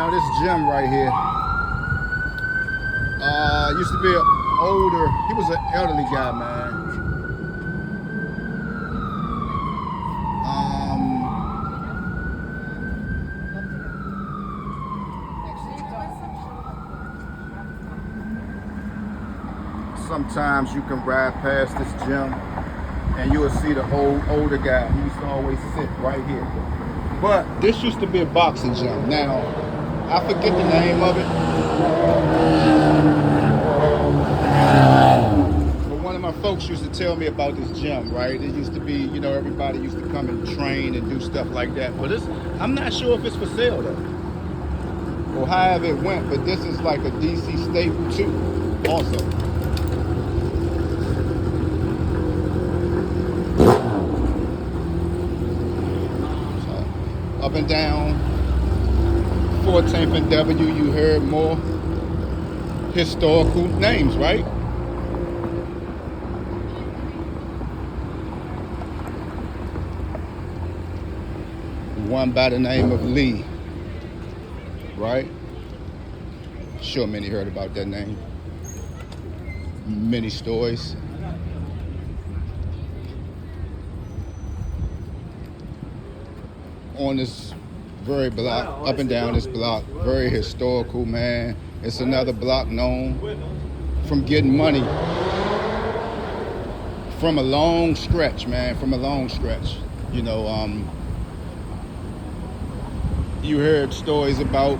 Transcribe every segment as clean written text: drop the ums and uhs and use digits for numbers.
Now this gym right here, used to be an older, he was an elderly guy, man. Sometimes you can ride past this gym and you will see the older guy. He used to always sit right here. But this used to be a boxing gym. Now, I forget the name of it. But one of my folks used to tell me about this gym, right? It used to be, you know, everybody used to come and train and do stuff like that. But I'm not sure if it's for sale though, or however it went. But this is like a DC staple too, also. Up and down 14th and W, you heard more historical names, right? One by the name of Lee, right? Sure many heard about that name. Many stories. On this very block, up and down this block, very historical, man. It's another block known from getting money from a long stretch, man, from a long stretch. You know, you heard stories about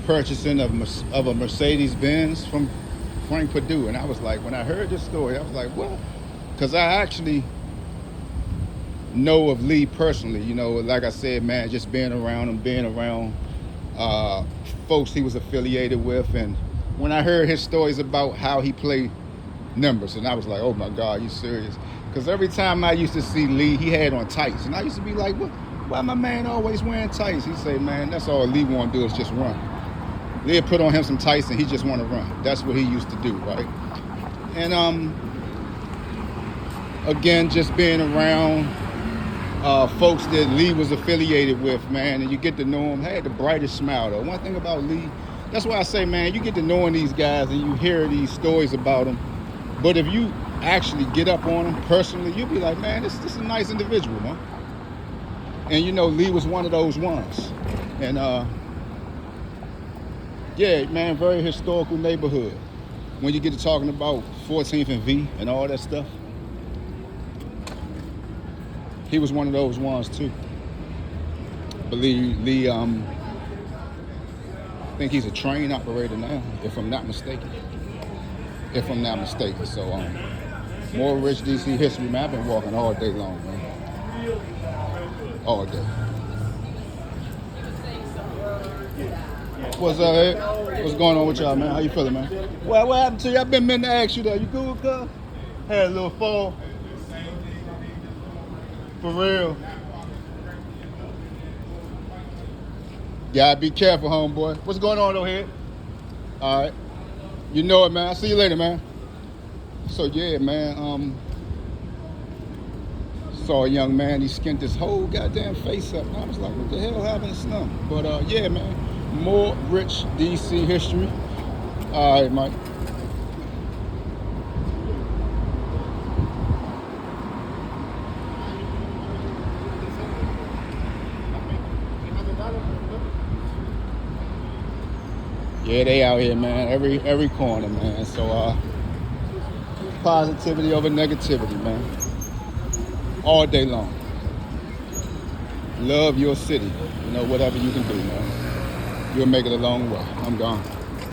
purchasing of a Mercedes BENZ from Frank Perdue, and I was like, when I heard this story, I was like, what? Because I actually know of Lee personally, you know, like I said, man, just being around him, being around folks he was affiliated with. And when I heard his stories about how he played numbers, and I was like, oh my God, you serious? Because every time I used to see Lee, he had on tights, and I used to be like, why my man always wearing tights? He'd say, man, that's all Lee want to do is just run. Lee'd put on him some tights and he just want to run. That's what he used to do, right? And again, just being around folks that Lee was affiliated with, man, and you get to know him. Had the brightest smile, though. One thing about Lee, that's why I say, man, you get to knowing these guys and you hear these stories about them. But if you actually get up on them personally, you'll be like, man, this is a nice individual, man. And you know, Lee was one of those ones. And yeah, man, very historical neighborhood. When you get to talking about 14th and V and all that stuff, he was one of those ones too. I believe Lee, I think he's a train operator now, if I'm not mistaken. So, more rich DC history, man. I've been walking all day long, man. All day. What's up, Ed? What's going on with y'all, man? How you feeling, man? What happened to you? I've been meaning to ask you that. You good, cuz? Had a little fall. For real. Gotta be careful, homeboy. What's going on over here? All right. You know it, man. I'll see you later, man. So, yeah, man. Saw a young man. He skinned his whole goddamn face up. I was like, what the hell happened to Slim? But, yeah, man. More rich DC history. All right, Mike. Yeah, they out here, man. Every corner, man. So positivity over negativity, man. All day long. Love your city. You know, whatever you can do, man. You'll make it a long way. I'm gone.